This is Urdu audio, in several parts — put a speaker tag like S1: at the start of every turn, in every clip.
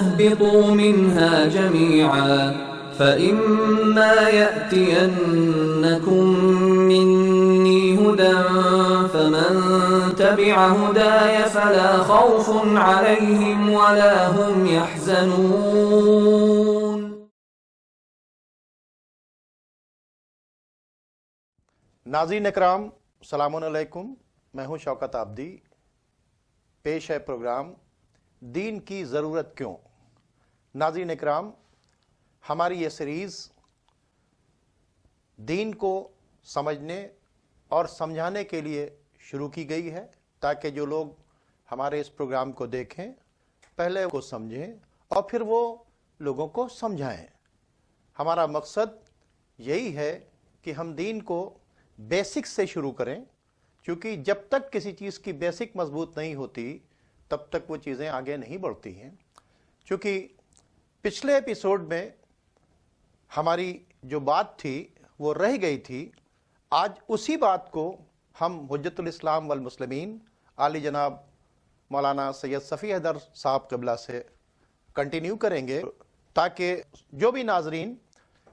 S1: اهبطوا منها جميعا فإما يأتينكم مني هدى فمن تبع هداي فلا خوف عليهم ولا هم يحزنون.
S2: ناظرین اکرام السلام علیکم، میں ہوں شوکت عابدی۔ پیش ہے پروگرام دین کی ضرورت کیوں۔ ناظرین اکرام، ہماری یہ سیریز دین کو سمجھنے اور سمجھانے کے لیے شروع کی گئی ہے تاکہ جو لوگ ہمارے اس پروگرام کو دیکھیں پہلے کو سمجھیں اور پھر وہ لوگوں کو سمجھائیں۔ ہمارا مقصد یہی ہے کہ ہم دین کو بیسک سے شروع کریں، کیونکہ جب تک کسی چیز کی بیسک مضبوط نہیں ہوتی تب تک وہ چیزیں آگے نہیں بڑھتی ہیں۔ چونکہ پچھلے ایپیسوڈ میں ہماری جو بات تھی وہ رہ گئی تھی، آج اسی بات کو ہم حجت الاسلام والمسلمین عالی جناب مولانا سید صفی حیدر صاحب قبلہ سے کنٹینیو کریں گے تاکہ جو بھی ناظرین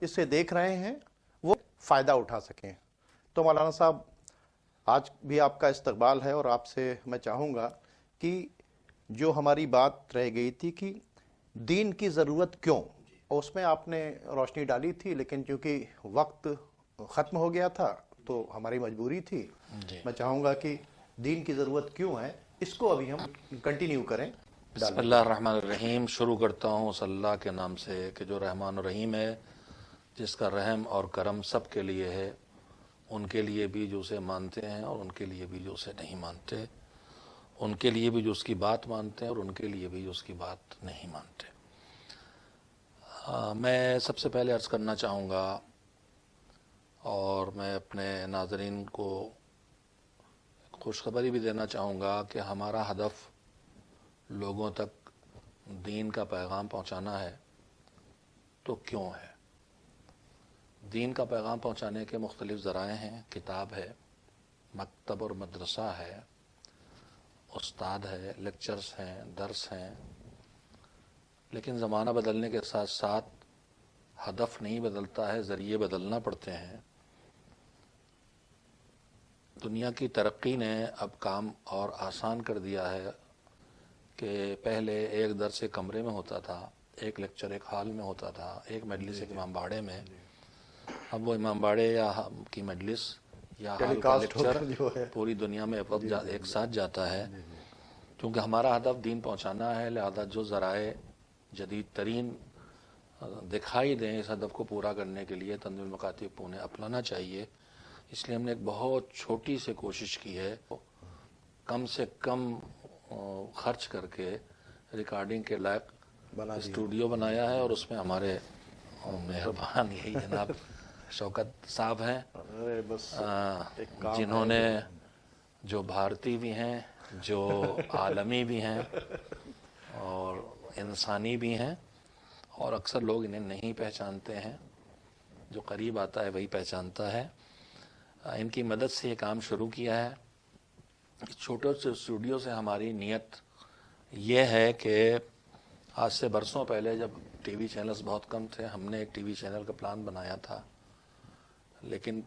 S2: اسے دیکھ رہے ہیں وہ فائدہ اٹھا سکیں۔ تو مولانا صاحب، آج بھی آپ کا استقبال ہے اور آپ سے میں چاہوں گا کہ جو ہماری بات رہ گئی تھی کہ دین کی ضرورت کیوں، اس میں آپ نے روشنی ڈالی تھی، لیکن چونکہ وقت ختم ہو گیا تھا تو ہماری مجبوری تھی۔ میں چاہوں گا کہ دین کی ضرورت کیوں ہے اس کو ابھی ہم کنٹینیو کریں۔
S3: بسم اللہ الرحمن الرحیم۔ شروع کرتا ہوں صلی اللہ کے نام سے کہ جو رحمان الرحیم ہے، جس کا رحم اور کرم سب کے لیے ہے، ان کے لیے بھی جو اسے مانتے ہیں اور ان کے لیے بھی جو اسے نہیں مانتے، ان کے لیے بھی جو اس کی بات مانتے ہیں اور ان کے لیے بھی جو اس کی بات نہیں مانتے۔ میں سب سے پہلے عرض کرنا چاہوں گا اور میں اپنے ناظرین کو خوشخبری بھی دینا چاہوں گا کہ ہمارا ہدف لوگوں تک دین کا پیغام پہنچانا ہے۔ تو کیوں ہے؟ دین کا پیغام پہنچانے کے مختلف ذرائع ہیں۔ کتاب ہے، مکتب اور مدرسہ ہے، استاد ہے، لیکچرز ہیں، درس ہیں، لیکن زمانہ بدلنے کے ساتھ ساتھ ہدف نہیں بدلتا ہے، ذریعے بدلنا پڑتے ہیں۔ دنیا کی ترقی نے اب کام اور آسان کر دیا ہے کہ پہلے ایک درس ایک کمرے میں ہوتا تھا، ایک لیکچر ایک ہال میں ہوتا تھا، ایک مجلس ایک امام باڑے میں۔ اب وہ امام باڑے یا کی مجلس یا ہال کا لیکچر پوری دنیا میں ایک ساتھ جاتا ہے۔ کیونکہ ہمارا ہدف دین پہنچانا ہے، لہذا جو ذرائع جدید ترین دکھائی دیں اس ہدف کو پورا کرنے کے لیے تنظیم المکاتب کو انہیں اپنانا چاہیے۔ اس لیے ہم نے ایک بہت چھوٹی سے کوشش کی ہے، کم سے کم خرچ کر کے ریکارڈنگ کے لائق اسٹوڈیو بنایا ہے، اور اس میں ہمارے مہربان یہی جناب شوکت صاحب ہیں، جنہوں نے جو بھارتی بھی ہیں، جو عالمی بھی ہیں اور انسانی بھی ہیں، اور اکثر لوگ انہیں نہیں پہچانتے ہیں، جو قریب آتا ہے وہی پہچانتا ہے۔ ان کی مدد سے یہ کام شروع کیا ہے۔ اس چھوٹے سے اسٹوڈیو سے ہماری نیت یہ ہے کہ آج سے برسوں پہلے جب ٹی وی چینلز بہت کم تھے، ہم نے ایک ٹی وی چینل کا پلان بنایا تھا، لیکن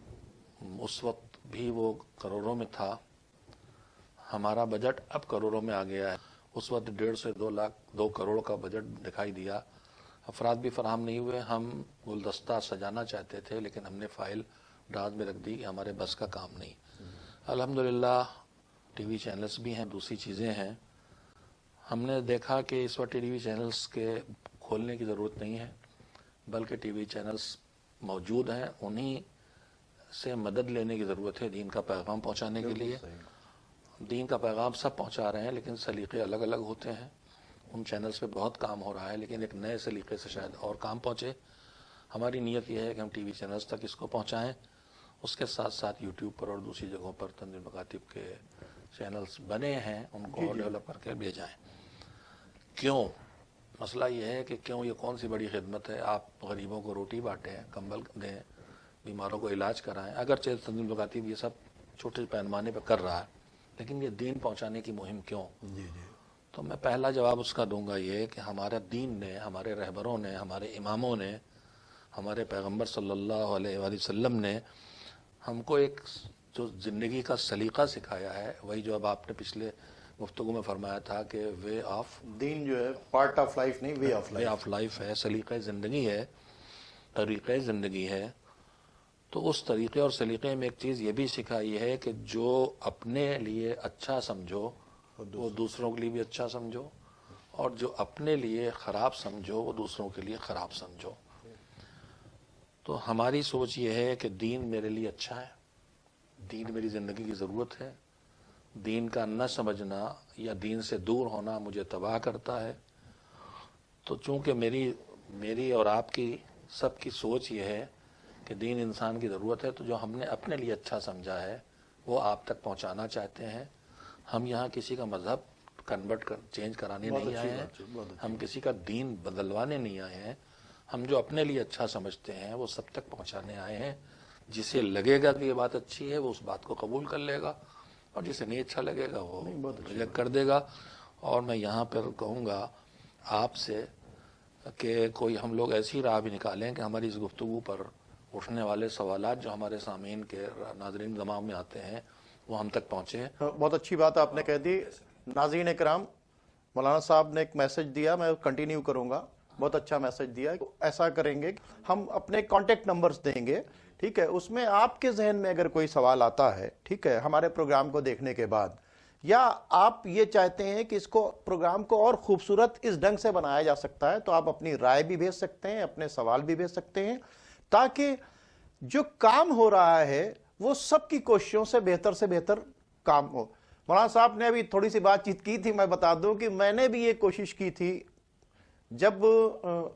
S3: اس وقت بھی وہ کروڑوں میں تھا۔ ہمارا بجٹ اب کروڑوں میں آ گیا ہے۔ اس وقت 1.5 سے 2 کروڑ کا بجٹ دکھائی دیا۔ افراد بھی فراہم نہیں ہوئے۔ ہم گلدستہ سجانا چاہتے تھے، لیکن ہم نے فائل ڈاج میں رکھ دی کہ ہمارے بس کا کام نہیں۔ الحمدللہ ٹی وی چینلز بھی ہیں، دوسری چیزیں ہیں۔ ہم نے دیکھا کہ اس وقت ٹی وی چینلز کے کھولنے کی ضرورت نہیں ہے، بلکہ ٹی وی چینلز موجود ہیں، انہی سے مدد لینے کی ضرورت ہے دین کا پیغام پہنچانے کے لیے۔ دین کا پیغام سب پہنچا رہے ہیں، لیکن سلیقے الگ الگ ہوتے ہیں۔ ان چینلز پہ بہت کام ہو رہا ہے، لیکن ایک نئے سلیقے سے شاید اور کام پہنچے۔ ہماری نیت یہ ہے کہ ہم ٹی وی چینلز تک اس کو پہنچائیں، اس کے ساتھ ساتھ یوٹیوب پر اور دوسری جگہوں پر تنظیم مکاتب کے چینلز بنے ہیں، ان کو ڈیولپ کر کے بھیجائیں۔ کیوں؟ مسئلہ یہ ہے کہ کیوں، یہ کون سی بڑی خدمت ہے؟ آپ غریبوں کو روٹی بانٹیں، کمبل دیں، بیماروں کو علاج کرائیں۔ اگرچہ تنظیم مکاتب یہ سب چھوٹے پیمانے پہ کر رہا ہے، لیکن یہ دین پہنچانے کی مہم کیوں؟ تو تو میں پہلا جواب اس کا دوں گا یہ کہ ہمارے دین نے، ہمارے رہبروں نے، ہمارے اماموں نے، ہمارے پیغمبر صلی اللہ علیہ وآلہ وسلم نے ہم کو ایک جو زندگی کا سلیقہ سکھایا ہے، وہی جو اب آپ نے پچھلے گفتگو میں فرمایا تھا کہ وے آف
S2: دین جو ہے پارٹ آف لائف نہیں، way of
S3: way
S2: life.
S3: Of life ہے، سلیقہ زندگی ہے، طریقہ زندگی ہے. تو اس طریقے اور سلیقے میں ایک چیز یہ بھی سکھائی ہے کہ جو اپنے لیے اچھا سمجھو وہ دوسروں کے لیے بھی اچھا سمجھو، اور جو اپنے لیے خراب سمجھو وہ دوسروں کے لیے خراب سمجھو. تو ہماری سوچ یہ ہے کہ دین میرے لیے اچھا ہے، دین میری زندگی کی ضرورت ہے، دین کا نہ سمجھنا یا دین سے دور ہونا مجھے تباہ کرتا ہے. تو چونکہ میری اور آپ کی سب کی سوچ یہ ہے کہ دین انسان کی ضرورت ہے، تو جو ہم نے اپنے لیے اچھا سمجھا ہے وہ آپ تک پہنچانا چاہتے ہیں. ہم یہاں کسی کا مذہب چینج کرانے نہیں آئے ہیں، ہم کسی کا دین بدلوانے نہیں آئے ہیں. ہم جو اپنے لیے اچھا سمجھتے ہیں وہ سب تک پہنچانے آئے ہیں. جسے لگے گا کہ یہ بات اچھی ہے وہ اس بات کو قبول کر لے گا، اور جسے نہیں اچھا لگے گا وہ ریجیکٹ کر دے گا. اور میں یہاں پر کہوں گا آپ سے کہ کوئی ہم لوگ ایسی راہ بھی نکالیں کہ ہماری اس گفتگو پر اٹھنے والے سوالات جو ہمارے سامعین کے ناظرین دماغ میں آتے ہیں وہ ہم تک پہنچے.
S2: بہت اچھی بات آپ نے کہہ دی. ناظرین کرام، مولانا صاحب نے ایک میسج دیا، میں کنٹینیو کروں گا. بہت اچھا میسج دیا. ایسا کریں گے ہم اپنے کانٹیکٹ نمبرز دیں گے، ٹھیک ہے؟ اس میں آپ کے ذہن میں اگر کوئی سوال آتا ہے، ٹھیک ہے، ہمارے پروگرام کو دیکھنے کے بعد، یا آپ یہ چاہتے ہیں کہ اس کو پروگرام کو اور خوبصورت اس ڈھنگ سے بنایا جا سکتا ہے، تو آپ اپنی رائے بھی بھیج سکتے ہیں، اپنے سوال بھی بھیج سکتے ہیں، تاکہ جو کام ہو رہا ہے وہ سب کی کوششوں سے بہتر کام ہو. مولانا صاحب نے ابھی تھوڑی سی بات چیت کی تھی، میں بتا دوں کہ میں نے بھی یہ کوشش کی تھی جب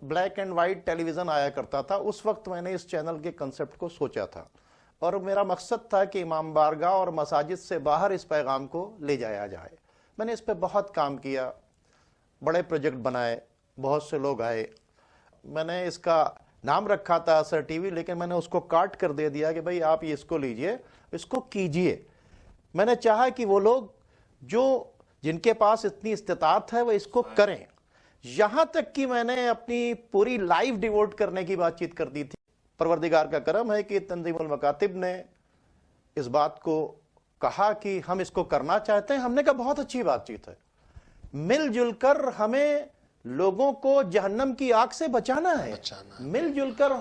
S2: black and white television آیا کرتا تھا. اس وقت میں نے اس چینل کے کنسپٹ کو سوچا تھا، اور میرا مقصد تھا کہ امام بارگاہ اور مساجد سے باہر اس پیغام کو لے جایا جائے. میں نے اس پہ بہت کام کیا، بڑے پروجیکٹ بنائے، بہت سے لوگ آئے. میں نے اس کا نام رکھا تھا اثر ٹی وی، لیکن میں نے اس کو کاٹ کر دے دیا کہ بھئی آپ اس کو لیجئے، اس کو کیجئے. میں نے چاہا کہ وہ لوگ جن کے پاس اتنی استطاعت ہے وہ اس کو کریں. یہاں تک کہ میں نے اپنی پوری لائف ڈیووٹ کرنے کی بات چیت کر دی تھی. پروردگار کا کرم ہے کہ تنظیم المکاتب نے اس بات کو کہا کہ ہم اس کو کرنا چاہتے ہیں. ہم نے کہا بہت اچھی بات چیت ہے، مل جل کر ہمیں لوگوں کو جہنم کی آگ سے بچانا ہے، مل جل کر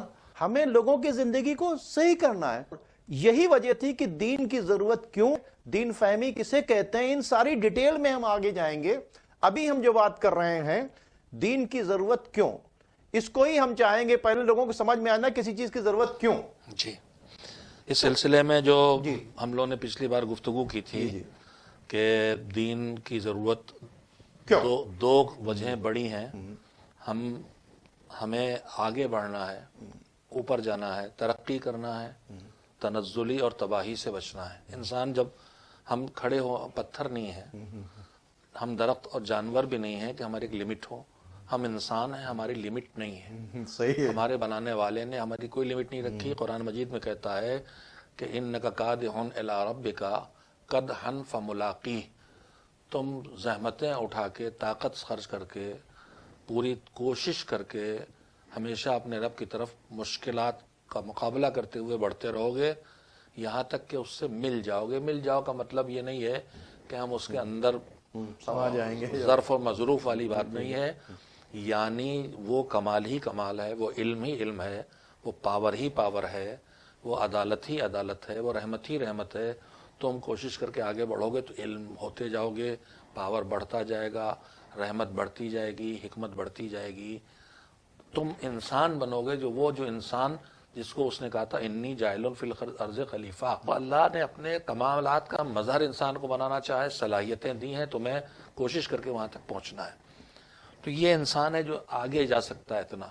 S2: ہمیں لوگوں کی زندگی کو صحیح کرنا ہے. یہی وجہ تھی کہ دین کی ضرورت کیوں، دین فہمی کسے کہتے ہیں، ان ساری ڈیٹیل میں ہم آگے جائیں گے. ابھی ہم جو بات کر رہے ہیں دین کی ضرورت کیوں، اس کو ہی ہم چاہیں گے پہلے لوگوں کو سمجھ میں آنا کسی چیز کی ضرورت کیوں.
S3: جی، اس سلسلے میں جو ہم لوگوں نے پچھلی بار گفتگو کی تھی کہ دین کی ضرورت دو وجہیں بڑی ہیں. ہمیں آگے بڑھنا ہے، اوپر جانا ہے، ترقی کرنا ہے، تنزلی اور تباہی سے بچنا ہے. انسان جب ہم کھڑے ہو، پتھر نہیں ہیں، ہم درخت اور جانور بھی نہیں ہیں کہ ہماری ایک لمٹ ہو. ہم انسان ہیں، ہماری لمٹ نہیں ہے.
S2: صحیح ہے.
S3: ہمارے بنانے والے نے ہماری کوئی لمٹ نہیں رکھی. قرآن مجید میں کہتا ہے کہ انک کادح الی ربک قدحا فملاقیہ، تم زحمتیں اٹھا کے، طاقت خرچ کر کے، پوری کوشش کر کے ہمیشہ اپنے رب کی طرف مشکلات کا مقابلہ کرتے ہوئے بڑھتے رہو گے یہاں تک کہ اس سے مل جاؤ گے. مل جاؤ کا مطلب یہ نہیں ہے کہ ہم اس کے اندر
S2: سما جائیں گے،
S3: ظرف اور مظروف والی بات نہیں ہے. یعنی وہ کمال ہی کمال ہے، وہ علم ہی علم ہے، وہ پاور ہی پاور ہے، وہ عدالت ہی عدالت ہے، وہ رحمت ہی رحمت ہے. تم کوشش کر کے آگے بڑھو گے تو علم ہوتے جاؤ گے، پاور بڑھتا جائے گا، رحمت بڑھتی جائے گی، حکمت بڑھتی جائے گی. تم انسان بنو گے جو انسان جس کو اس نے کہا تھا انی جاعل فی الارض خلیفہ. اللہ نے اپنے کمالات کا مظہر انسان کو بنانا چاہے، صلاحیتیں دی ہیں، تمہیں کوشش کر کے وہاں تک پہنچنا ہے. تو یہ انسان ہے جو آگے جا سکتا ہے اتنا،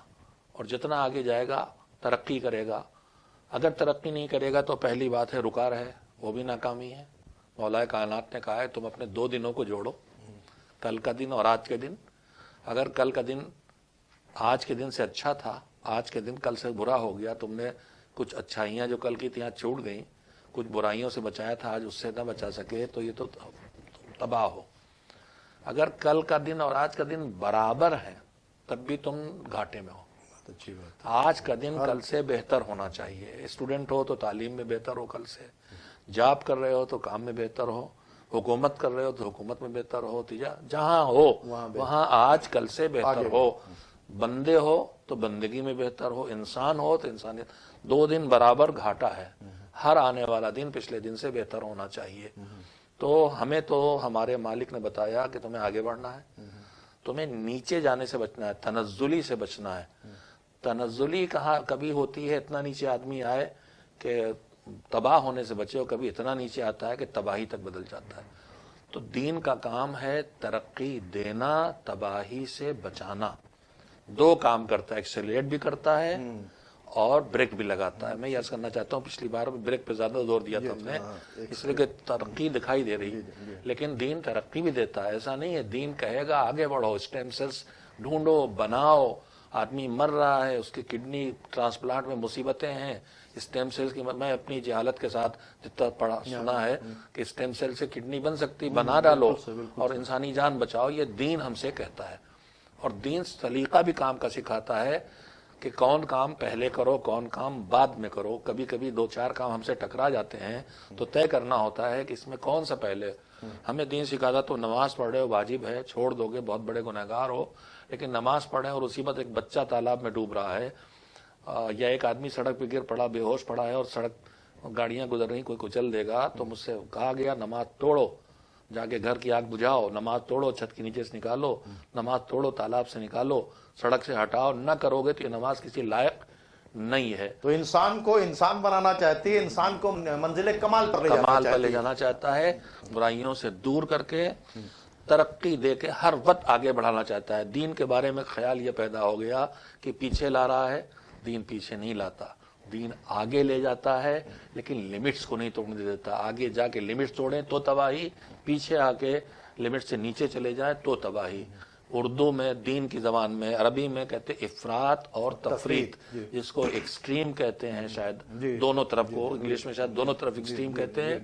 S3: اور جتنا آگے جائے گا ترقی کرے گا. اگر ترقی نہیں کرے گا تو پہلی بات ہے رکا رہے، وہ بھی ناکامی ہے. مولا کائنات نے کہا ہے تم اپنے 2 دنوں کو جوڑو، کل کا دن اور آج کے دن. اگر کل کا دن آج کے دن سے اچھا تھا، آج کے دن کل سے برا ہو گیا، تم نے کچھ اچھائیاں جو کل کی تھیں آج چھوٹ گئیں، کچھ برائیوں سے بچایا تھا آج اس سے نہ بچا سکے، تو یہ تو تباہ ہو. اگر کل کا دن اور آج کا دن برابر ہے تب بھی تم گھاٹے میں ہو.
S2: اچھی بات.
S3: آج کا دن کل سے بہتر ہونا چاہیے. اسٹوڈنٹ ہو تو تعلیم میں بہتر ہو کل سے, جاب کر رہے ہو تو کام میں بہتر ہو, حکومت کر رہے ہو تو حکومت میں بہتر ہو, جہاں ہو وہاں آج کل سے بہتر ہو. بندے ہو تو بندگی میں بہتر ہو, انسان ہو تو انسانیت. 2 دن برابر گھاٹا ہے, ہر آنے والا دن پچھلے دن سے بہتر ہونا چاہیے. تو ہمیں تو ہمارے مالک نے بتایا کہ تمہیں آگے بڑھنا ہے, تمہیں نیچے جانے سے بچنا ہے, تنزلی سے بچنا ہے. تنزلی کہاں کبھی ہوتی ہے اتنا نیچے آدمی آئے کہ تباہ ہونے سے بچے, اور کبھی اتنا نیچے آتا ہے کہ تباہی تک بدل جاتا ہے. تو دین کا کام ہے ترقی دینا, تباہی سے بچانا. 2 کام کرتا ہے, ایکسیلریٹ بھی کرتا ہے اور بریک بھی لگاتا ہے. میں یہ عرض کرنا چاہتا ہوں پچھلی بار بریک پہ زیادہ زور دیا تھا ہم نے, اس لیے کہ ترقی دکھائی دے رہی, لیکن دین ترقی بھی دیتا ہے. ایسا نہیں ہے دین کہے گا آگے بڑھو, اسٹیم سیلز ڈھونڈو, بناؤ. آدمی مر رہا ہے, اس کی کڈنی ٹرانسپلانٹ میں مصیبتیں ہیں, اسٹیم سیلز کی. میں اپنی جہالت کے ساتھ جتنا پڑھا سنا ہے کہ اسٹیم سیل سے کڈنی بن سکتی, بنا ڈالو اور انسانی جان بچاؤ. یہ دین ہم سے کہتا ہے, اور دین سلیقہ بھی کام کا سکھاتا ہے کہ کون کام پہلے کرو, کون کام بعد میں کرو. کبھی کبھی 2-4 کام ہم سے ٹکرا جاتے ہیں تو طے کرنا ہوتا ہے کہ اس میں کون سا پہلے. ہمیں دین سکھاتا تو نماز پڑھ رہے ہو واجب ہے, چھوڑ دو گے بہت بڑے گنہگار ہو, لیکن نماز پڑھیں اور اسی وقت ایک بچہ تالاب میں ڈوب رہا ہے, یا ایک آدمی سڑک پہ گر پڑا, بے ہوش پڑا ہے اور سڑک گاڑیاں گزر رہی, کوئی کچل دے گا, تو مجھ سے کہا گیا نماز توڑو, جا کے گھر کی آگ بجھاؤ, نماز توڑو, چھت کے نیچے سے نکالو, نماز توڑو, تالاب سے نکالو, سڑک سے ہٹاؤ. نہ کرو گے تو یہ نماز کسی لائق نہیں ہے.
S2: تو انسان کو انسان بنانا چاہتی ہے, انسان کو منزل کمال پر
S3: لے جانا چاہتا ہے, برائیوں سے دور کر کے ترقی دے کے ہر وقت آگے بڑھانا چاہتا ہے. دین کے بارے میں خیال یہ پیدا ہو گیا کہ پیچھے لا رہا ہے, دین پیچھے نہیں لاتا. دین آگے لے جاتا ہے لیکن لمٹس کو نہیں توڑنے دیتا. آگے جا کے لمٹس توڑیں تو تباہی, پیچھے آ کے لمٹ سے نیچے چلے جائیں تو تباہی. اردو میں دین کی زبان میں, عربی میں کہتے ہیں افراط اور تفریط, جس کو ایکسٹریم کہتے ہیں شاید, دونوں طرف کو انگلش میں شاید دونوں طرف ایکسٹریم کہتے ہیں,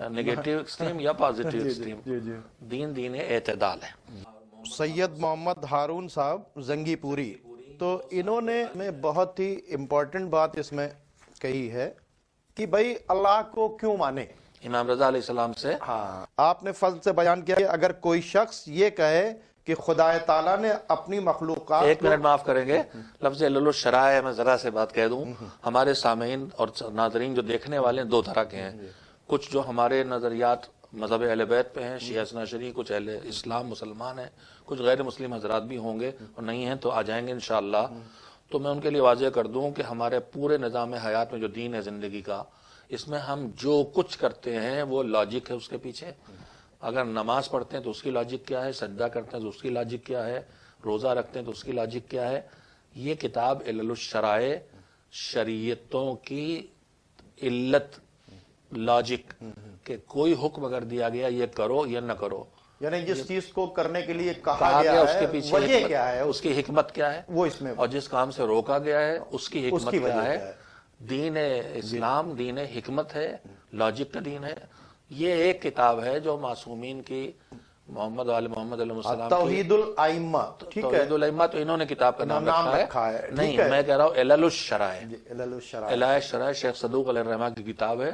S3: نیگیٹو ایکسٹریم یا پازیٹیو ایکسٹریم. دین اعتدال ہے.
S2: سید محمد ہارون صاحب زنگی پوری, تو انہوں نے میں بہت ہی امپورٹنٹ بات اس میں کہی ہے کہ بھائی اللہ کو کیوں مانے.
S3: امام رضا علیہ السلام سے
S2: آپ نے فضل سے بیان کیا کہ اگر کوئی شخص یہ کہے کہ خدا تعالیٰ نے اپنی مخلوقات,
S3: 1 منٹ معاف کریں گے, لفظ الشرائع میں ذرا سے بات کہہ دوں. ہمارے سامعین اور ناظرین جو دیکھنے والے ہیں 2 طرح کے ہیں. کچھ جو ہمارے نظریات مذہب اہل بیت پہ ہیں, شیعہ اثنا عشری, کچھ اہل اسلام مسلمان ہیں, کچھ غیر مسلم حضرات بھی ہوں گے اور نہیں ہیں تو آ جائیں گے انشاءاللہ. تو میں ان کے لیے واضح کر دوں کہ ہمارے پورے نظام حیات میں جو دین ہے زندگی کا, اس میں ہم جو کچھ کرتے ہیں وہ لاجک ہے اس کے پیچھے. اگر نماز پڑھتے ہیں تو اس کی لاجک کیا ہے, سجدہ کرتے ہیں تو اس کی لاجک کیا ہے, روزہ رکھتے ہیں تو اس کی لاجک کیا ہے. یہ کتاب علل الشرائع, شریعتوں کی علت, لاجک, کہ کوئی حکم اگر دیا گیا یہ کرو یا نہ کرو,
S2: یعنی جس چیز کو کرنے کے لیے کہا گیا
S3: اس
S2: ہے
S3: کے پیچھے
S2: وجہ کیا ہے,
S3: اس کی حکمت کیا ہے,
S2: وہ اس میں,
S3: اور جس کام سے روکا گیا ہے اس کی حکمت کیا ہے. دین اسلام دین حکمت ہے, لاجک کا دین ہے. یہ ایک کتاب ہے جو معصومین کی, محمد محمد علیہ السلام,
S2: توحید الائمہ. ٹھیک ہے,
S3: توحید الائمہ تو انہوں نے کتاب کا نام رکھا ہے. نہیں, میں کہہ رہا ہوں علل الشرائع. علل الشرائع شیخ صدوق علیہ الرحمہ کی کتاب ہے,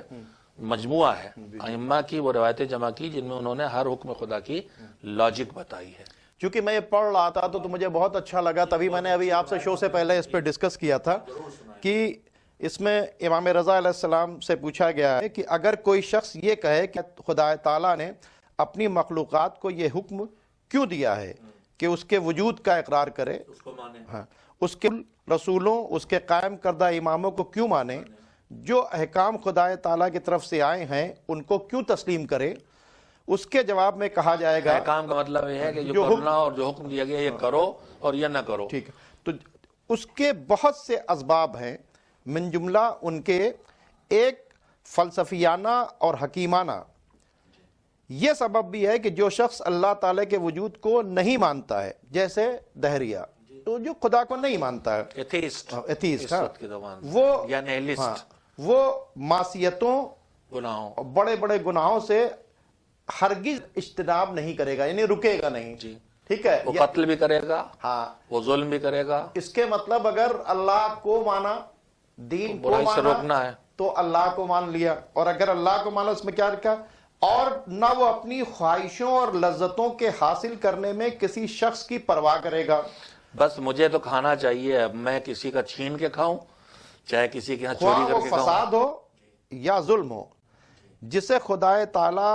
S3: مجموعہ ہے ائمہ کی, وہ روایتیں جمع کی جن میں انہوں نے ہر حکم خدا کی لاجک بتائی ہے.
S2: چونکہ میں یہ پڑھ رہا تھا تو مجھے بہت اچھا لگا, تبھی میں نے ابھی آپ سے شو سے پہلے اس پہ ڈسکس کیا تھا کہ اس میں امام رضا علیہ السلام سے پوچھا گیا ہے کہ اگر کوئی شخص یہ کہے کہ خدا تعالیٰ نے اپنی مخلوقات کو یہ حکم کیوں دیا ہے کہ اس کے وجود کا اقرار کرے, اس کے رسولوں, اس کے قائم کردہ اماموں کو کیوں مانے, جو احکام خدا تعالیٰ کی طرف سے آئے ہیں ان کو کیوں تسلیم کرے. اس کے جواب میں کہا جائے گا,
S3: احکام کا مطلب یہ ہے کہ جو کرنا اور جو حکم دیا گیا یہ کرو اور یہ نہ کرو.
S2: ٹھیک ہے, تو اس کے بہت سے اسباب ہیں, من جملہ ان کے ایک فلسفیانہ اور حکیمانہ یہ سبب بھی ہے کہ جو شخص اللہ تعالیٰ کے وجود کو نہیں مانتا ہے, جیسے دہریہ, تو جو خدا کو نہیں مانتا ہے, ایتھیسٹ, وہ معصیتوں,
S3: گناہوں,
S2: بڑے بڑے گناہوں سے ہرگز اجتناب نہیں کرے گا، یعنی رکے گا نہیں.
S3: جی
S2: ٹھیک ہے.
S3: وہ قتل بھی کرے گا،
S2: ہاں،
S3: وہ ظلم بھی کرے گا.
S2: اس کے مطلب اگر اللہ کو مانا، دین کو
S3: برائی سے
S2: مانا
S3: روکنا ہے.
S2: تو اللہ کو مان لیا، اور اگر اللہ کو مانا اس میں کیا رکھا، اور نہ وہ اپنی خواہشوں اور لذتوں کے حاصل کرنے میں کسی شخص کی پرواہ کرے گا.
S3: بس مجھے تو کھانا چاہیے، اب میں کسی کا چھین کے کھاؤں، چاہے کسی کے یہاں چوری
S2: خواہ
S3: کر
S2: وہ
S3: کے کھاؤں.
S2: فساد ہو یا ظلم ہو، جسے خدا تعالی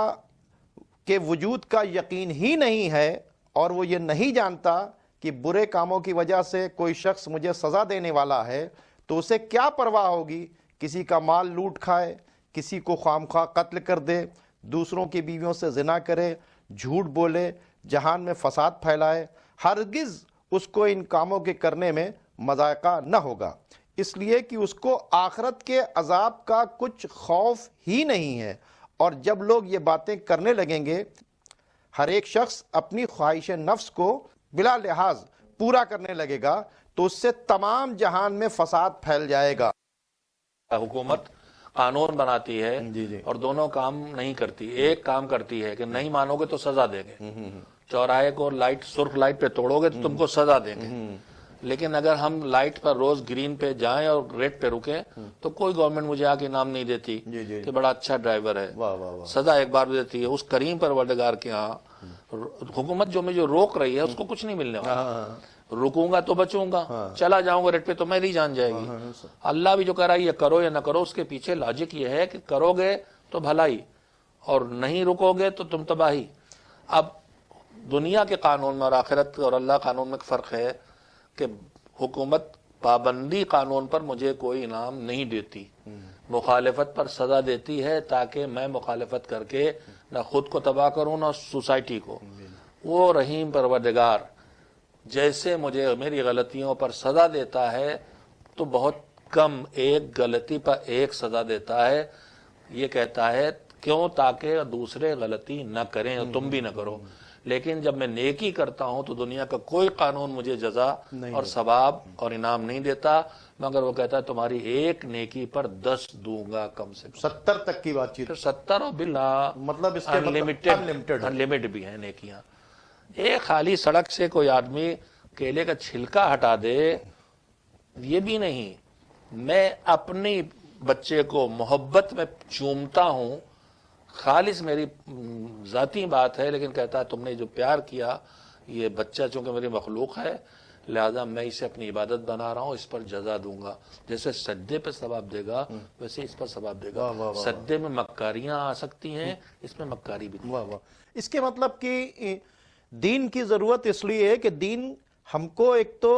S2: کے وجود کا یقین ہی نہیں ہے اور وہ یہ نہیں جانتا کہ برے کاموں کی وجہ سے کوئی شخص مجھے سزا دینے والا ہے، تو اسے کیا پرواہ ہوگی کسی کا مال لوٹ کھائے، کسی کو خواہ قتل کر دے، دوسروں کی بیویوں سے زنا کرے، جھوٹ بولے، جہان میں فساد پھیلائے. ہرگز اس کو ان کاموں کے کرنے میں مذائقہ نہ ہوگا، اس لیے کہ اس کو آخرت کے عذاب کا کچھ خوف ہی نہیں ہے. اور جب لوگ یہ باتیں کرنے لگیں گے، ہر ایک شخص اپنی خواہش نفس کو بلا لحاظ پورا کرنے لگے گا، تو اس سے تمام جہان میں فساد پھیل جائے گا.
S3: حکومت قانون بناتی ہے
S2: جی.
S3: اور دونوں کام نہیں کرتی. ایک کام کرتی ہے کہ نہیں مانو گے تو سزا دیں گے، چوراہے کو لائٹ سرخ لائٹ پہ توڑو گے تو تم کو سزا دیں گے. لیکن اگر ہم لائٹ پر روز گرین پہ جائیں اور ریڈ پہ رکیں تو کوئی گورنمنٹ مجھے آ کے انعام نہیں دیتی کہ بڑا اچھا ڈرائیور ہے. سزا ایک بار بھی دیتی ہے. اس کریم پروردگار کے ہاں حکومت جو مجھے روک رہی ہے اس کو کچھ نہیں ملنے والا. رکوں گا تو بچوں گا، چلا جاؤں گا ریٹ پہ تو میری جان جائے گی. اللہ بھی جو کہہ رہا ہے یہ کرو یا نہ کرو، اس کے پیچھے لاجک یہ ہے کہ کرو گے تو بھلائی اور نہیں رکو گے تو تم تباہی. اب دنیا کے قانون میں اور آخرت اور اللہ قانون میں فرق ہے کہ حکومت پابندی قانون پر مجھے کوئی انعام نہیں دیتی، مخالفت پر سزا دیتی ہے تاکہ میں مخالفت کر کے نہ خود کو تباہ کروں نہ سوسائٹی کو. وہ رحیم پروردگار جیسے مجھے میری غلطیوں پر سزا دیتا ہے تو بہت کم، ایک غلطی پر ایک سزا دیتا ہے. یہ کہتا ہے کیوں؟ تاکہ دوسرے غلطی نہ کریں اور تم بھی نہ کرو. لیکن جب میں نیکی کرتا ہوں تو دنیا کا کوئی قانون مجھے جزا اور ثواب اور انعام نہیں دیتا، مگر وہ کہتا ہے تمہاری ایک نیکی پر 10 دوں گا کم سے کم.
S2: 70 تک کی بات چیت،
S3: 70 اور بلا
S2: مطلب اس کے
S3: انلمیٹڈ بھی ہیں نیکیاں. ایک خالی سڑک سے کوئی آدمی کیلے کا چھلکا ہٹا دے یہ بھی نہیں. میں اپنی بچے کو محبت میں چومتا ہوں، خالص میری ذاتی بات ہے، لیکن کہتا ہے تم نے جو پیار کیا، یہ بچہ چونکہ میری مخلوق ہے لہذا میں اسے اپنی عبادت بنا رہا ہوں، اس پر جزا دوں گا. جیسے سجدے پہ ثواب دے گا ویسے اس پر ثواب دے گا. سجدے میں مکاریاں آ سکتی ہیں، اس میں مکاری بھی نہیں.
S2: اس کے مطلب کہ دین کی ضرورت اس لیے ہے کہ دین ہم کو ایک تو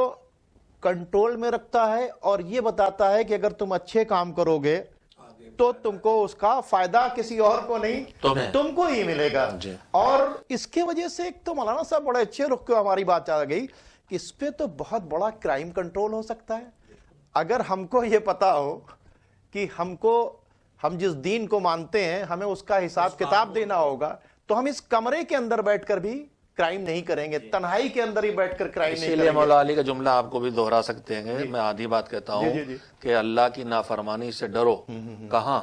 S2: کنٹرول میں رکھتا ہے اور یہ بتاتا ہے کہ اگر تم اچھے کام کرو گے تو تم کو اس کا فائدہ کسی اور کو نہیں تم کو ہی ملے گا. اور اس کے وجہ سے ایک تو مولانا صاحب بڑے اچھے رخ کو ہماری بات آ گئی کہ اس پہ تو بہت بڑا کرائم کنٹرول ہو سکتا ہے. اگر ہم کو یہ پتا ہو کہ ہم جس دین کو مانتے ہیں ہمیں اس کا حساب کتاب دینا ہوگا تو ہم اس کمرے کے اندر بیٹھ کر بھی کرائم نہیں کریں گے، تنہائی کے اندر ہی بیٹھ کر کرائم نہیں کریں گے.
S3: اسی لیے مولا علی کا جملہ آپ کو بھی دہرا سکتے ہیں. میں آدھی بات کہتا ہوں کہ اللہ کی نافرمانی سے ڈرو. کہاں؟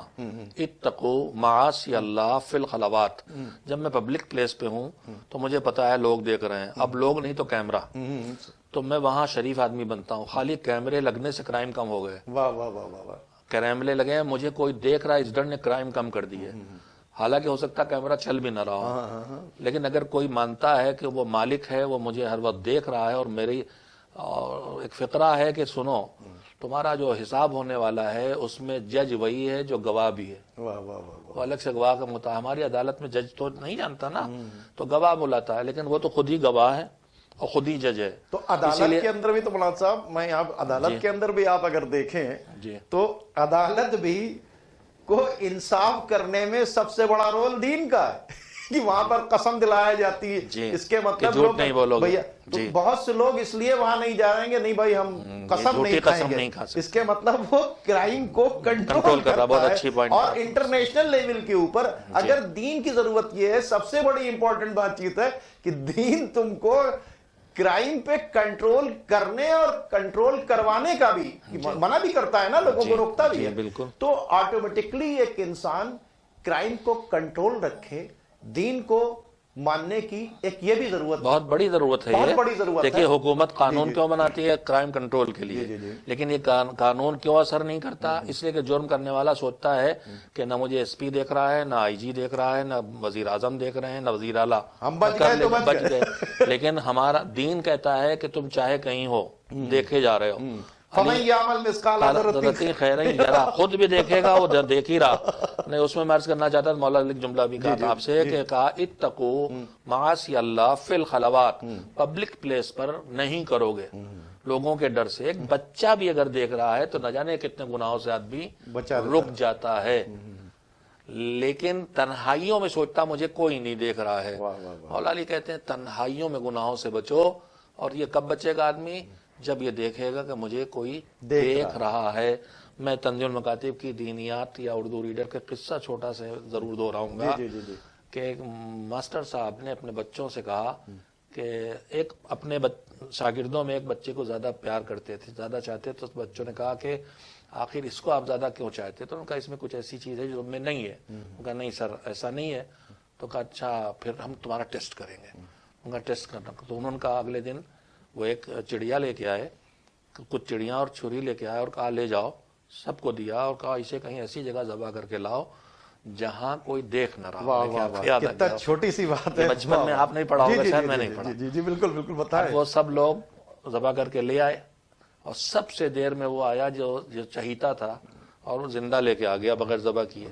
S3: اتقوا معاصی اللہ فی الخلوات. جب میں پبلک پلیس پہ ہوں تو مجھے پتا ہے لوگ دیکھ رہے ہیں، اب لوگ نہیں تو کیمرہ، تو میں وہاں شریف آدمی بنتا ہوں. خالی کیمرے لگنے سے کرائم کم ہو گئے.
S2: واہ واہ واہ واہ.
S3: کیمرے لگے ہیں، مجھے کوئی دیکھ رہا ہے، اس ڈر نے کرائم کم کر دی ہے. حالانکہ ہو سکتا کیمرہ چل بھی نہ رہا ہو، لیکن اگر کوئی مانتا ہے کہ وہ مالک ہے، وہ مجھے ہر وقت دیکھ رہا ہے، اور میری ایک فقرہ ہے کہ سنو تمہارا جو حساب ہونے والا ہے اس میں جج وہی ہے جو گواہ بھی ہے. وہ الگ سے گواہ کا مطالعہ. ہماری عدالت میں جج تو نہیں جانتا نا، تو گواہ بلاتا ہے، لیکن وہ تو خود ہی گواہ ہے اور خود ہی جج ہے.
S2: تو عدالت کے اندر بھی تو مولانا صاحب میں عدالت کے اندر بھی آپ اگر دیکھیں تو عدالت بھی کو انصاف کرنے میں سب سے بڑا رول دین کا ہے کہ وہاں پر قسم دلایا جاتی ہے. اس کے مطلب
S3: جھوٹ نہیں بولو گے.
S2: بہت سے لوگ اس لیے وہاں نہیں جا رہے ہیں کہ نہیں بھائی ہم قسم نہیں کھائیں گے. اس کے مطلب وہ کرائم کو کنٹرول کرتا ہے. اور انٹرنیشنل لیول کے اوپر اگر دین کی ضرورت یہ ہے، سب سے بڑی امپورٹنٹ بات چیت ہے کہ دین تم کو کرائم پہ کنٹرول کرنے اور کنٹرول کروانے کا بھی منع بھی کرتا ہے نا، لوگوں کو روکتا بھی ہے. تو آٹومیٹکلی ایک انسان کرائم کو کنٹرول رکھے، دین کو ماننے کی ایک یہ بھی ضرورت
S3: بہت بڑی ضرورت ہے.
S2: بہت
S3: یہ
S2: بڑی ضرورت ہے.
S3: دیکھیے حکومت قانون کیوں بناتی ہے؟ کرائم کنٹرول کے لیے. لیکن یہ قانون کیوں اثر نہیں کرتا؟ اس لیے کہ جرم کرنے والا سوچتا ہے کہ نہ مجھے ایس پی دیکھ رہا ہے، نہ آئی جی دیکھ رہا ہے، نہ وزیر اعظم دیکھ رہے ہیں، نہ وزیر اعلیٰ.
S2: ہم بچ گئے.
S3: لیکن ہمارا دین کہتا ہے کہ تم چاہے کہیں ہو، دیکھے جا رہے ہو.
S2: فَمَن يَعْمَلْ مِثْقَالَ ذَرَّةٍ
S3: خیرًا یرہ، خود بھی دیکھے گا، وہ دیکھ ہی رہا. نہیں، اس میں میں عرض کرنا چاہتا تھا، مولا ایک جملہ بھی کہا آپ سے کہ کہا اتقوا معاصی اللہ فی الخلوات، پبلک پلیس پر نہیں کرو گے لوگوں کے ڈر سے. ایک بچہ بھی اگر دیکھ رہا ہے تو نہ جانے کتنے گناہوں سے آدمی رک جاتا ہے. لیکن تنہائیوں میں سوچتا مجھے کوئی نہیں دیکھ رہا ہے. مولا علی کہتے ہیں تنہائیوں میں گناہوں سے بچو. اور یہ کب بچے گا آدمی؟ جب یہ دیکھے گا کہ مجھے کوئی دیکھ رہا ہے. میں تنزیل المکاتب کی دینیات یا اردو ریڈر کا قصہ چھوٹا سے ضرور دہراؤں گا کہ ایک ماسٹر صاحب نے اپنے بچوں سے کہا کہ ایک اپنے شاگردوں میں ایک بچے کو زیادہ پیار کرتے تھے، زیادہ چاہتے. تو بچوں نے کہا کہ آخر اس کو آپ زیادہ کیوں چاہتے؟ تو انہوں نے کہا اس میں کچھ ایسی چیز ہے جو میں نہیں ہے. انہوں نے کہا نہیں سر ایسا نہیں ہے. تو کہا اچھا پھر ہم تمہارا ٹیسٹ کریں گے. ان کا ٹیسٹ کرنا. تو انہوں نے کہا اگلے دن وہ ایک چڑیا لے کے آئے، کچھ چڑیاں اور چھری لے کے آئے اور کہا لے جاؤ. سب کو دیا اور کہا اسے کہیں ایسی جگہ ذبح کر کے لاؤ جہاں کوئی دیکھ نہ رہا.
S2: کتنا چھوٹی سی بات ہے.
S3: بچپن میں آپ نہیں پڑھا ہوگا، شاید میں نہیں پڑھا.
S2: جی بالکل بالکل بتائیں.
S3: وہ سب لوگ ذبح کر کے لے آئے اور سب سے دیر میں وہ آیا جو چہیتا تھا اور وہ زندہ لے کے آ گیا بغیر ذبح کیے.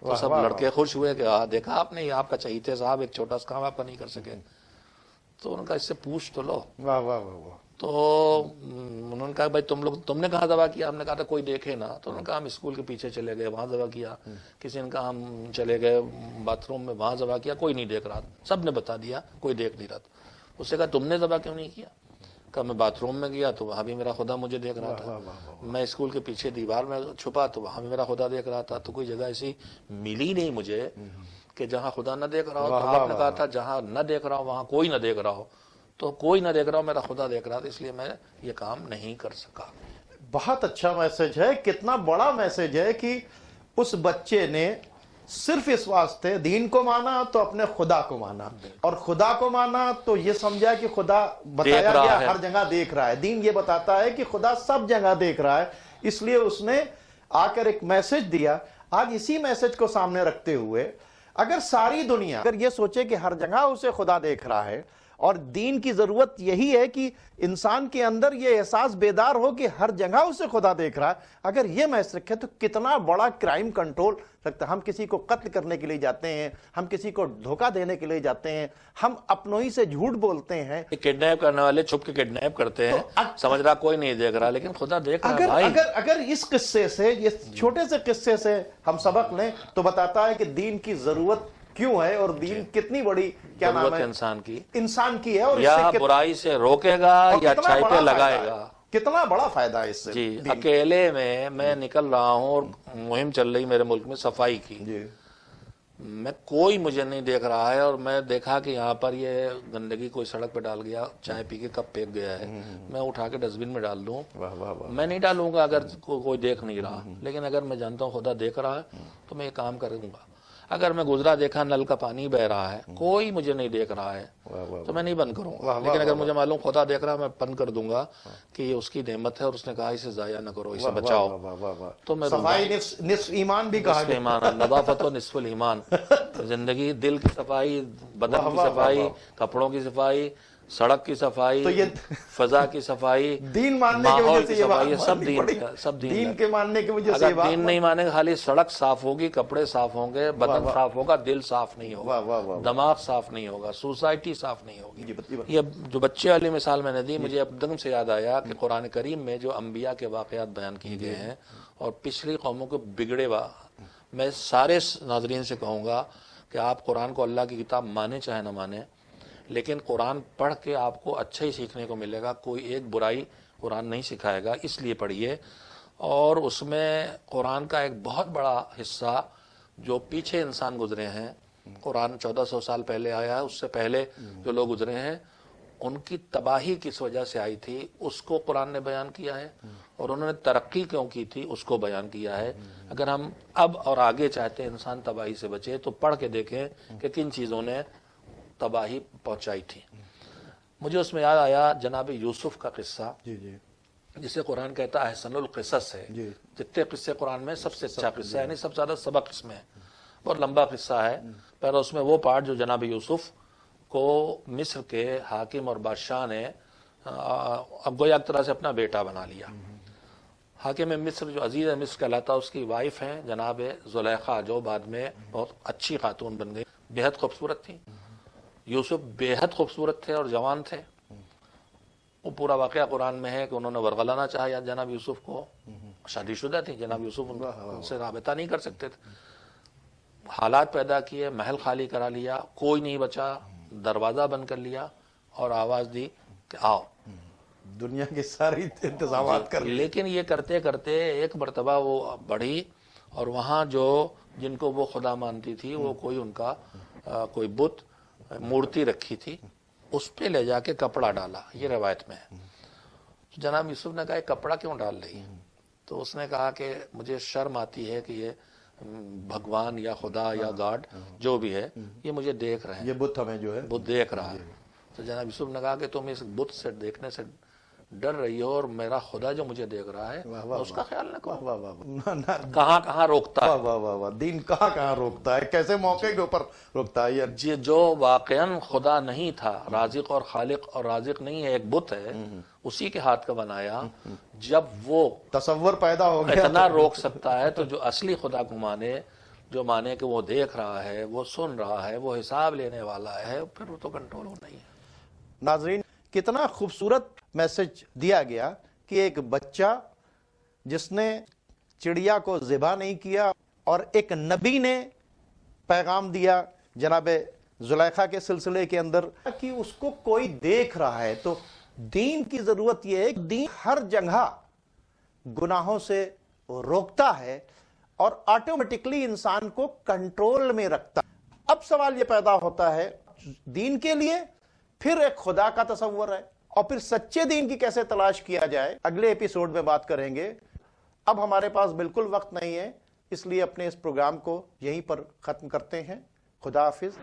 S3: تو سب لڑکے خوش ہوئے کہ دیکھا آپ نے، یہ آپ کا چہیتے صاحب ایک چھوٹا سا کام آپ کا نہیں کر سکے. تو ان کا اس سے پوچھ تو لو.
S2: واہ واہ واہ.
S3: تو انہوں نے کہا بھائی تم نے کہاں ذبح کیا؟ ہم نے کہا تھا کوئی دیکھے نا. تو انہوں نے کہا ہم اسکول کے پیچھے چلے گئے، وہاں ذبح کیا. کسی نے کہا ہم چلے گئے باتھ روم میں، وہاں ذبح کیا، کوئی نہیں دیکھ رہا. سب نے بتا دیا کوئی دیکھ نہیں رہا. اس سے کہا تم نے ذبح کیوں نہیں کیا؟ کہا میں باتھ روم میں گیا تو وہاں بھی میرا خدا مجھے دیکھ رہا تھا. میں اسکول کے پیچھے دیوار میں چھپا تو وہاں بھی میرا خدا دیکھ رہا تھا. تو کوئی جگہ ایسی ملی نہیں مجھے کہ جہاں خدا نہ دیکھ رہا ہو. تو آپ نے کہا تھا جہاں نہ دیکھ رہا ہو وہاں کوئی نہ دیکھ رہا ہو. تو کوئی نہ دیکھ رہا ہو، میرا خدا دیکھ رہا تھا، اس لیے میں یہ کام نہیں کر سکا.
S2: بہت اچھا میسج ہے. کتنا بڑا میسج ہے کہ اس بچے نے صرف اس واسطے دین کو مانا تو اپنے خدا کو مانا، اور خدا کو مانا تو یہ سمجھا کہ خدا بتایا گیا ہر جگہ دیکھ رہا ہے. دین یہ بتاتا ہے کہ خدا سب جگہ دیکھ رہا ہے. اس لیے اس نے آ کر ایک میسج دیا. آج اسی میسج کو سامنے رکھتے ہوئے اگر ساری دنیا اگر یہ سوچے کہ ہر جگہ اسے خدا دیکھ رہا ہے، اور دین کی ضرورت یہی ہے کہ انسان کے اندر یہ احساس بیدار ہو کہ ہر جگہ اسے خدا دیکھ رہا ہے، اگر یہ میسج رکھے تو کتنا بڑا کرائم کنٹرول رکھتا ہے. ہم کسی کو قتل کرنے کے لیے جاتے ہیں، ہم کسی کو دھوکہ دینے کے لیے جاتے ہیں، ہم اپنوں ہی سے جھوٹ بولتے ہیں.
S3: کڈنیپ کرنے والے چھپ کے کڈنیپ کرتے ہیں، سمجھ رہا کوئی نہیں دیکھ رہا لیکن خدا دیکھ رہا ہے. بھائی
S2: اگر اس قصے سے، یہ چھوٹے سے قصے سے ہم سبق لیں تو بتاتا ہے کہ دین کی ضرورت کیوں ہے اور دین کتنی بڑی کیا نام ہے انسان کی ہے. اور
S3: یا برائی سے روکے گا یا اچھائی پہ لگائے گا.
S2: کتنا بڑا فائدہ ہے اس سے.
S3: جی اکیلے میں نکل رہا ہوں اور مہم چل رہی میرے ملک میں صفائی کی. میں کوئی مجھے نہیں دیکھ رہا ہے اور میں دیکھا کہ یہاں پر یہ گندگی کوئی سڑک پہ ڈال گیا، چائے پی کے کپ پھینک گیا ہے، میں اٹھا کے ڈسٹ بن میں ڈال دوں. میں نہیں ڈالوں گا اگر کوئی دیکھ نہیں رہا. لیکن اگر میں جانتا ہوں خدا دیکھ رہا ہے تو میں یہ کام کروں گا. اگر میں گزرا دیکھا نل کا پانی بہ رہا ہے، کوئی مجھے نہیں دیکھ رہا ہے تو میں نہیں بند کروں گا. لیکن اگر مجھے معلوم خدا دیکھ رہا ہے میں بند کر دوں گا کہ یہ اس کی نعمت ہے اور اس نے کہا اسے ضائع نہ کرو، اسے بچاؤ. تو میں
S2: صفائی نصف ایمان بھی کہا گیا.
S3: ایمان نظافت و نصف الایمان. زندگی، دل کی صفائی، بدن کی صفائی، کپڑوں کی صفائی، سڑک کی صفائی، فضا کی صفائی،
S2: دین ماننے کی وجہ سے
S3: صفائی، سب
S2: دین کے ماننے کی وجہ سے.
S3: اگر دین نہیں مانے گا خالی سڑک صاف ہوگی، کپڑے صاف ہوں گے، بدن صاف ہوگا، دل صاف نہیں ہوگا، دماغ صاف نہیں ہوگا، سوسائٹی صاف نہیں ہوگی. یہ جو بچے والی مثال میں نے دی، مجھے اب دم سے یاد آیا کہ قرآن کریم میں جو انبیاء کے واقعات بیان کیے گئے ہیں اور پچھلی قوموں کے بگڑے میں سارے ناظرین سے کہوں گا کہ آپ قرآن کو اللہ کی کتاب مانیں چاہے نہ مانیں، لیکن قرآن پڑھ کے آپ کو اچھا ہی سیکھنے کو ملے گا. کوئی ایک برائی قرآن نہیں سکھائے گا، اس لیے پڑھیے. اور اس میں قرآن کا ایک بہت بڑا حصہ جو پیچھے انسان گزرے ہیں، قرآن 1400 سال پہلے آیا ہے، اس سے پہلے جو لوگ گزرے ہیں ان کی تباہی کس وجہ سے آئی تھی اس کو قرآن نے بیان کیا ہے، اور انہوں نے ترقی کیوں کی تھی اس کو بیان کیا ہے۔ اگر ہم اب اور آگے چاہتے ہیں انسان تباہی سے بچے تو پڑھ کے دیکھیں کہ کن چیزوں نے تباہی پہنچائی تھی۔ مجھے اس میں یاد آیا جناب یوسف کا قصہ،
S2: جی جی
S3: جسے قرآن کہتا ہے احسن القصص ہے،
S2: جی
S3: جتنے قصے قرآن میں سب سے اچھا قصہ ہے، یعنی سب سے زیادہ سبق اس میں ہے، بہت لمبا قصہ ہے۔ پہلے اس میں وہ پارٹ جو جناب یوسف کو مصر کے حاکم اور بادشاہ نے اب گویا ایک طرح سے اپنا بیٹا بنا لیا۔ حاکم مصر جو عزیز مصر کہلاتا، اس کی وائف ہیں جناب زلیخا، جو بعد میں بہت اچھی خاتون بن گئی، بےحد خوبصورت تھی۔ یوسف بےحد خوبصورت تھے اور جوان تھے۔ وہ پورا واقعہ قرآن میں ہے کہ انہوں نے ورغلانا چاہا جناب یوسف کو، شادی شدہ تھی، جناب یوسف ان سے رابطہ نہیں کر سکتے تھے، حالات پیدا کیے، محل خالی کرا لیا، کوئی نہیں بچا، دروازہ بند کر لیا اور آواز دی کہ آؤ،
S2: دنیا کے ساری انتظامات کر لیے۔
S3: لیکن یہ کرتے کرتے ایک مرتبہ وہ بڑھی اور وہاں جو جن کو وہ خدا مانتی تھی وہ کوئی ان کا کوئی بت مورتی رکھی تھی، اس پہ لے جا کے کپڑا ڈالا، یہ روایت میں ہے۔ جناب یوسف نے کہا یہ کپڑا کیوں ڈال رہی ہے؟ تو اس نے کہا کہ مجھے شرم آتی ہے کہ یہ بھگوان یا خدا یا گاڈ جو بھی ہے یہ مجھے دیکھ رہے ہیں،
S2: یہ بت ہمیں جو ہے
S3: وہ دیکھ رہا ہے۔ تو جناب یوسف نے کہا کہ تم اس بت سے دیکھنے سے ڈر رہی ہو اور میرا خدا جو مجھے دیکھ رہا ہے اس کا خیال نہ کرو۔
S2: واہ واہ واہ،
S3: کہاں کہاں روکتا
S2: واہ
S3: ہے،
S2: واہ واہ واہ، دین کہاں کہاں روکتا ہے، کیسے موقع کے اوپر روکتا ہے یہ۔
S3: جو واقعاً خدا نہیں تھا، رازق اور خالق اور رازق نہیں ہے، ایک بت ہے، اسی کے ہاتھ کا بنایا، جب وہ
S2: تصور پیدا ہو گیا
S3: اتنا روک سکتا ہے تو جو اصلی خدا کو مانے، جو مانے کہ وہ دیکھ رہا ہے، وہ سن رہا ہے، وہ حساب لینے والا ہے، پھر وہ تو کنٹرول ہونا ہی ہے۔
S2: ناظرین، کتنا خوبصورت میسج دیا گیا کہ ایک بچہ جس نے چڑیا کو ذبح نہیں کیا، اور ایک نبی نے پیغام دیا جناب زلیخا کے سلسلے کے اندر کہ اس کو کوئی دیکھ رہا ہے۔ تو دین کی ضرورت یہ ہے کہ دین ہر جگہ گناہوں سے روکتا ہے اور آٹومیٹکلی انسان کو کنٹرول میں رکھتا ہے۔ اب سوال یہ پیدا ہوتا ہے دین کے لیے، پھر ایک خدا کا تصور ہے، اور پھر سچے دین کی کیسے تلاش کیا جائے، اگلے ایپیسوڈ میں بات کریں گے۔ اب ہمارے پاس بالکل وقت نہیں ہے، اس لیے اپنے اس پروگرام کو یہیں پر ختم کرتے ہیں۔ خدا حافظ۔